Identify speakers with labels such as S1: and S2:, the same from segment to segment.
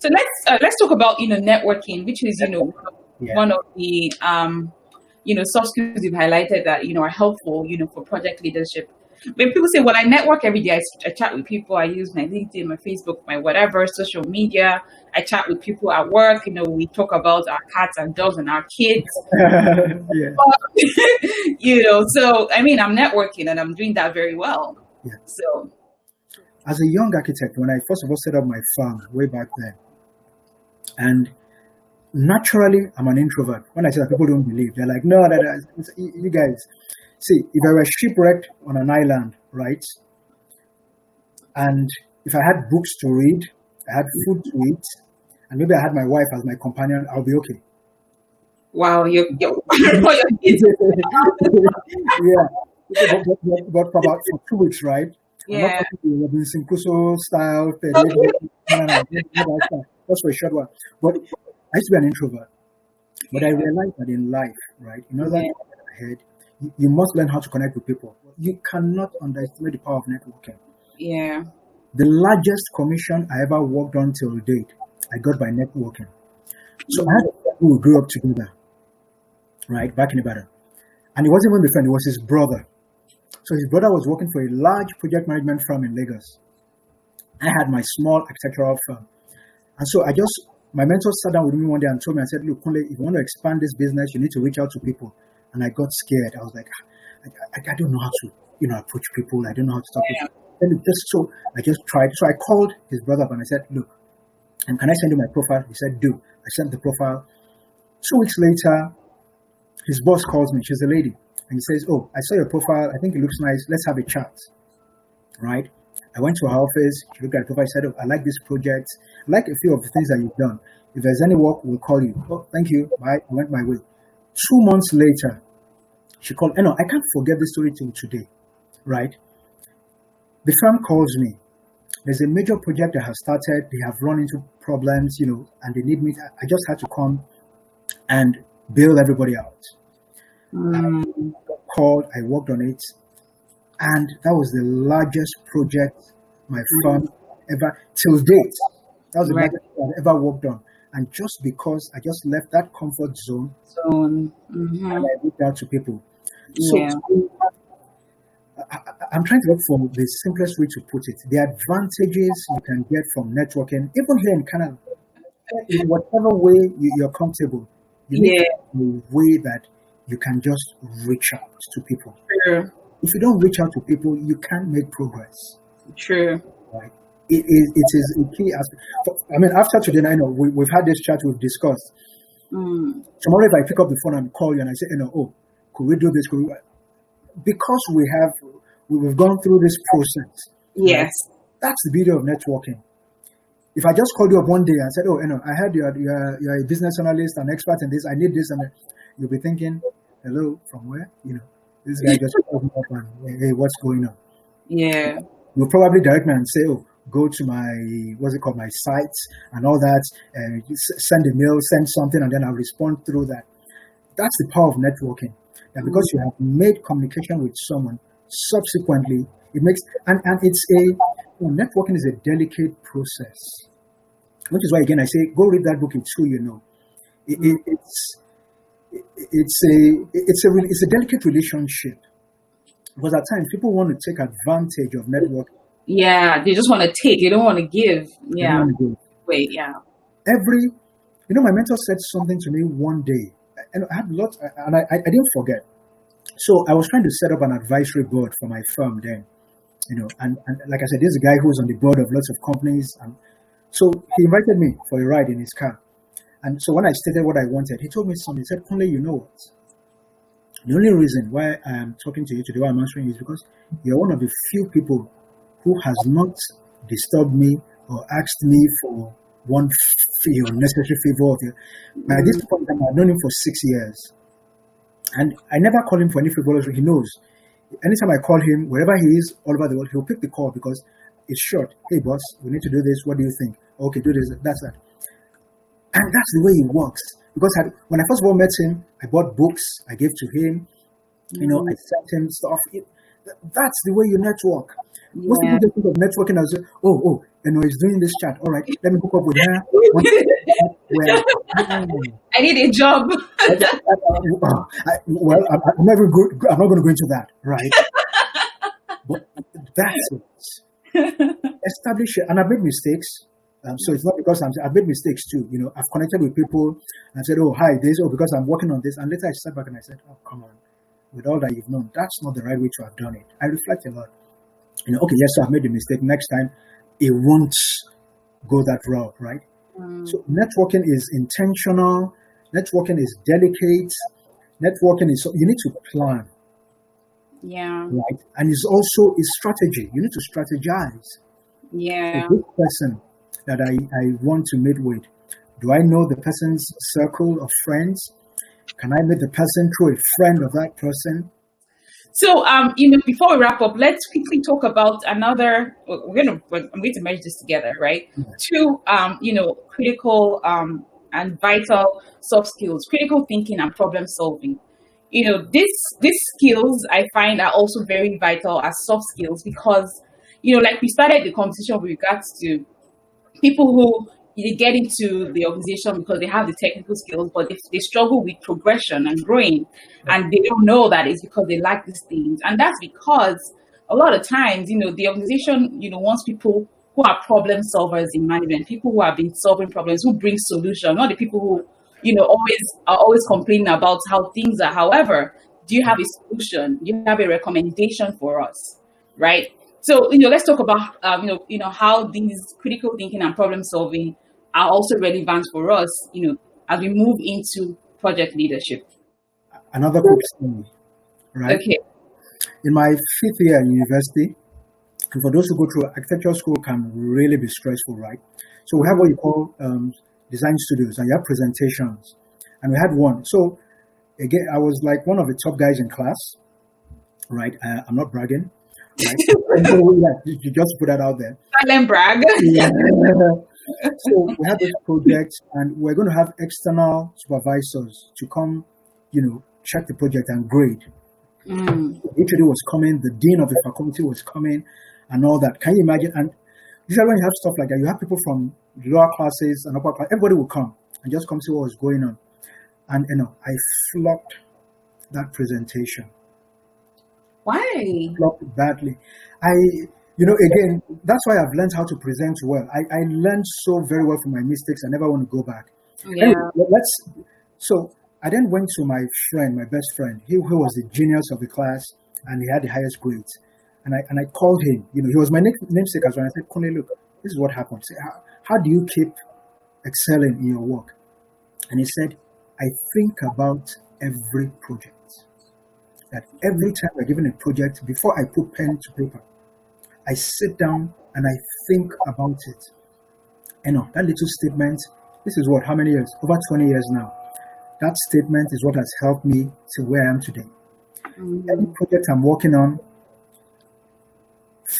S1: So let's talk about networking, which is one of the soft skills you've highlighted that are helpful for project leadership. When people say, well, I network every day, I chat with people, I use my LinkedIn, my Facebook, my whatever, social media, I chat with people at work, we talk about our cats and dogs and our kids. So, I mean, I'm networking and I'm doing that very well.
S2: Yeah.
S1: So,
S2: as a young architect, when I first of all set up my firm way back then, and naturally, I'm an introvert. When I say that, people don't believe. They're like, no, you guys. See, if I were shipwrecked on an island, right, and if I had books to read, I had food to eat, and maybe I had my wife as my companion, I'll be okay.
S1: Wow, you're
S2: yeah. But for 2 weeks, right?
S1: Yeah.
S2: I'm not talking to Robinson Crusoe style. That's for a short while. But I used to be an introvert. But I realized that in life, right, in order to get ahead, you must learn how to connect with people. You cannot underestimate the power of networking.
S1: Yeah.
S2: The largest commission I ever worked on till date, I got by networking. So I had a friend who grew up together, right, back in Ibadan. And it wasn't even the friend, it was his brother. So his brother was working for a large project management firm in Lagos. I had my small architectural firm. And so my mentor sat down with me one day and told me, I said, look, Kunle, if you want to expand this business, you need to reach out to people. And I got scared. I was like, I don't know how to, approach people. I don't know how to talk to people. So I just tried. So I called his brother up and I said, look, can I send you my profile? He said, do. I sent the profile. 2 weeks later, his boss calls me. She's a lady. And he says, oh, I saw your profile. I think it looks nice. Let's have a chat. Right? I went to her office. She looked at the profile. I said, oh, I like this project. I like a few of the things that you've done. If there's any work, we'll call you. Oh, thank you. Bye. I went my way. 2 months later, she called. I can't forget this story till today, right? The firm calls me. There's a major project that has started. They have run into problems, and they need me. I just had to come and bail everybody out. I got called. I worked on it. And that was the largest project my firm ever, till date. That was the largest I've ever worked on. And just because I just left that comfort zone, and I reached out to people. So I'm trying to look for the simplest way to put it. The advantages you can get from networking, even here in Canada, in whatever way you're comfortable, you need a way that you can just reach out to people.
S1: Sure.
S2: If you don't reach out to people, you can't make progress.
S1: True.
S2: Right? It is a key aspect. I mean, after today, I know we've had this chat, we've discussed. Tomorrow, if I pick up the phone and call you and I say, could we do this? Because we've gone through this process.
S1: Yes.
S2: Right? That's the beauty of networking. If I just called you up one day and said, I heard you're a business analyst and expert in this, I need this, and you'll be thinking, hello, from where? This guy just called me up and, hey, what's going on?
S1: Yeah.
S2: You'll probably direct me and say, go to my, my sites and all that, and send a mail, send something, and then I'll respond through that. That's the power of networking. And because you have made communication with someone, subsequently, it makes, and it's networking is a delicate process. Which is why, again, I say, go read that book, it's who you know. It's a delicate relationship. Because at times, people want to take advantage of networking.
S1: Yeah, they just want to take. They don't want to give. Yeah. Wait, yeah.
S2: My mentor said something to me one day. And I had lots, and I didn't forget. So I was trying to set up an advisory board for my firm then. And like I said, this is a guy who's on the board of lots of companies. And so he invited me for a ride in his car. And so when I stated what I wanted, he told me something. He said, Kunle, you know what? The only reason why I am talking to you today, why I'm answering you, is because you're one of the few people who has not disturbed me or asked me for one necessary favor of you. By this point, I've known him for 6 years. And I never call him for any favors. He knows. Anytime I call him, wherever he is, all over the world, he'll pick the call because it's short. Hey, boss, we need to do this. What do you think? Okay, do this. That's that. And that's the way he works. Because when I first of all met him, I bought books. I gave to him. I sent him stuff. That's the way you network. Most people just think of networking as, he's doing this chat. All right, let me hook up with her.
S1: I need a job.
S2: I'm not even good. I'm not going to go into that, right? But that's it. Establish it. And I've made mistakes. So it's not because I've made mistakes too. I've connected with people and I said, oh, hi, because I'm working on this. And later I sat back and I said, oh, come on. With all that you've known, that's not the right way to have done it. I reflect a lot. Okay, yes, so I've made a mistake. Next time, it won't go that route, right? So networking is intentional. Networking is delicate. Networking is, you need to plan.
S1: Yeah.
S2: Right? And it's also a strategy. You need to strategize.
S1: Yeah.
S2: So this person that I want to meet with, do I know the person's circle of friends? Can I meet the person through a friend of that person?
S1: So, before we wrap up, let's quickly talk about another. I'm going to merge this together, right? Two, critical and vital soft skills: critical thinking and problem solving. These skills I find are also very vital as soft skills because, like we started the conversation with regards to people who get into the organization because they have the technical skills, but they struggle with progression and growing, and they don't know that it's because they lack these things. And that's because a lot of times, the organization, wants people who are problem solvers in management, people who have been solving problems, who bring solutions, not the people who, always complaining about how things are. However, do you have a solution? Do you have a recommendation for us, right? So, let's talk about, how these critical thinking and problem solving are also relevant for us, as we move into project leadership.
S2: Another quick story, right?
S1: Okay.
S2: In my 5th year in university, and for those who go through architecture school can really be stressful, right? So we have what you call design studios, and you have presentations. And we had one. So again, I was like one of the top guys in class, right? I'm not bragging. Right? You just put that out there.
S1: Silent brag.
S2: Yeah. So we had this project, and we're going to have external supervisors to come, check the project and grade. The HOD was coming, the dean of the faculty was coming, and all that. Can you imagine? And usually when you have stuff like that, you have people from lower classes and upper class. Everybody will come and just come see what was going on. And I flopped that presentation.
S1: Why?
S2: Flopped badly. Again, that's why I've learned how to present well. I learned so very well from my mistakes. I never want to go back.
S1: Yeah.
S2: Anyway, so I then went to my friend, my best friend. He was the genius of the class, and he had the highest grades. And I called him. He was my namesake as well. I said, Kunle, look, this is what happened. I said, how do you keep excelling in your work? And he said, I think about every project. That every time we're given a project, before I put pen to paper, I sit down and I think about it. That little statement, this is how many years? Over 20 years now. That statement is what has helped me to where I am today. Any project I'm working on,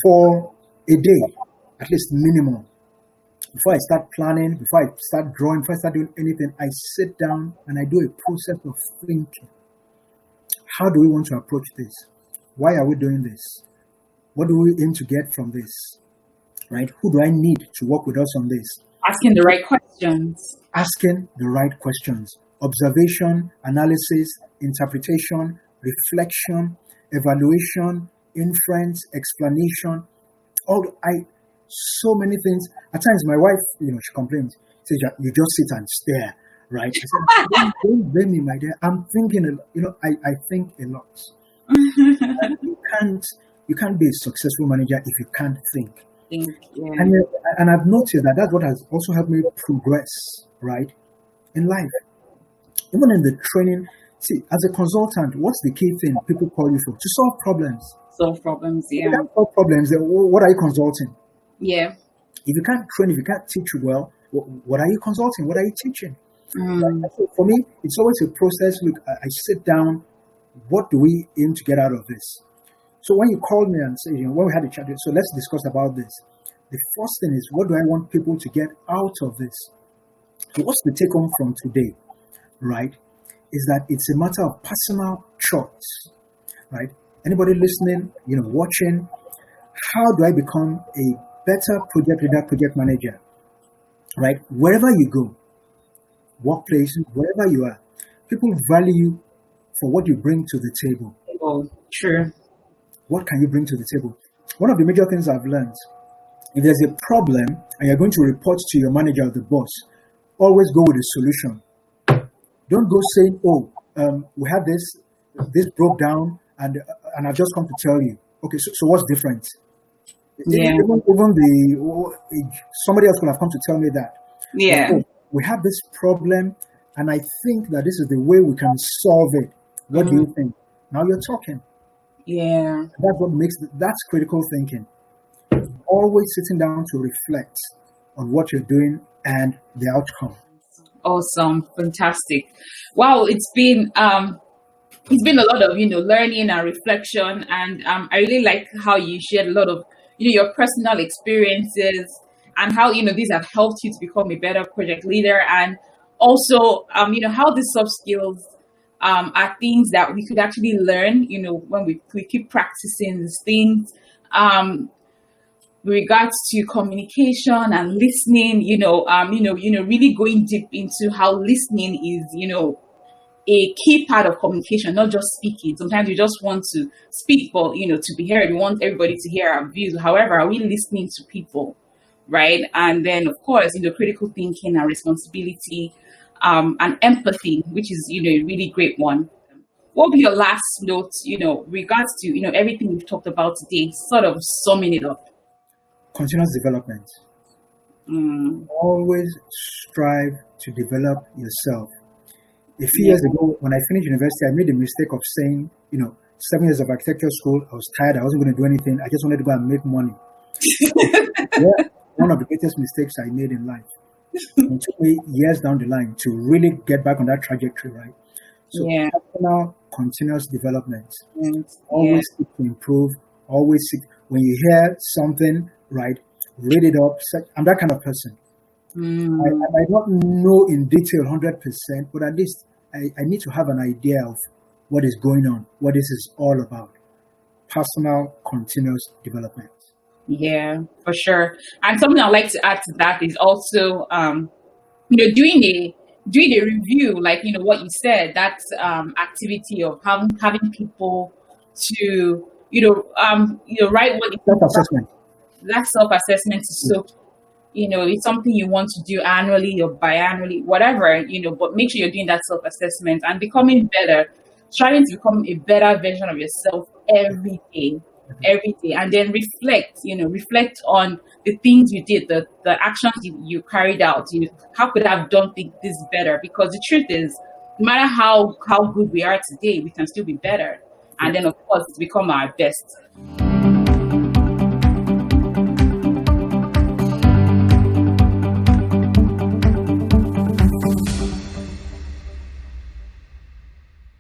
S2: for a day, at least minimum, before I start planning, before I start drawing, before I start doing anything, I sit down and I do a process of thinking. How do we want to approach this? Why are we doing this? What do we aim to get from this? Right? Who do I need to work with us on this?
S1: Asking the right questions.
S2: Asking the right questions. Observation, analysis, interpretation, reflection, evaluation, inference, explanation. So many things. At times, my wife, she complains. She says, you just sit and stare, right? I said, don't blame me, my dear. I'm thinking, I think a lot. You can't be a successful manager if you can't think.
S1: Yeah.
S2: And I've noticed that's what has also helped me progress, right, in life. Even in the training, see, as a consultant, what's the key thing people call you for? To solve problems.
S1: Solve problems, yeah.
S2: If you can't solve problems, then what are you consulting?
S1: Yeah.
S2: If you can't train, if you can't teach well, what are you consulting? What are you teaching? So for me, it's always a process. Look, I sit down. What do we aim to get out of this? So when you called me and said, when we had a chat, so let's discuss about this. The first thing is, what do I want people to get out of this? So what's the take home from today, right? Is that it's a matter of personal choice, right? Anybody listening, watching, how do I become a better project leader, project manager, right? Wherever you go, workplace, wherever you are, people value you for what you bring to the table.
S1: Oh, true.
S2: What can you bring to the table? One of the major things I've learned, if there's a problem and you're going to report to your manager or the boss, always go with a solution. Don't go saying, we have this broke down and I've just come to tell you. Okay, so what's different?
S1: Yeah.
S2: Even somebody else could have come to tell me that.
S1: Yeah.
S2: But, we have this problem and I think that this is the way we can solve it. What do you think? Now you're talking.
S1: Yeah.
S2: That's critical thinking. Always sitting down to reflect on what you're doing and the outcome.
S1: Awesome. Fantastic. Wow. It's been a lot of, learning and reflection. And I really like how you shared a lot of, your personal experiences and how, these have helped you to become a better project leader. And also, how these soft skills are things that we could actually learn, when we keep practicing these things. With regards to communication and listening, really going deep into how listening is, a key part of communication, not just speaking. Sometimes you just want to speak, but, to be heard, we want everybody to hear our views. However, are we listening to people, right? And then, of course, critical thinking and responsibility, and empathy, which is, a really great one. What would be your last note, regards to, everything we've talked about today, sort of summing it up?
S2: Continuous development. Always strive to develop yourself. A few years ago, when I finished university, I made the mistake of saying, 7 years of architecture school, I was tired, I wasn't going to do anything, I just wanted to go and make money. One of the greatest mistakes I made in life. It took me years down the line to really get back on that trajectory, right? So personal, continuous development. Always seek to improve, always seek, when you hear something, right, read it up. I'm that kind of person. I might not know in detail 100%, but at least I need to have an idea of what is going on, what this is all about. Personal, continuous development.
S1: Yeah, for sure. And something I'd like to add to that is also, doing a review, like, what you said, that activity of having people to, write what
S2: self-assessment.
S1: That self-assessment is so, it's something you want to do annually or biannually, whatever, but make sure you're doing that self-assessment and becoming better, trying to become a better version of yourself every day, and then reflect on the things you did, the actions you carried out. How could I have done this better? Because the truth is, no matter how good we are today, we can still be better. And then, of course, become our best.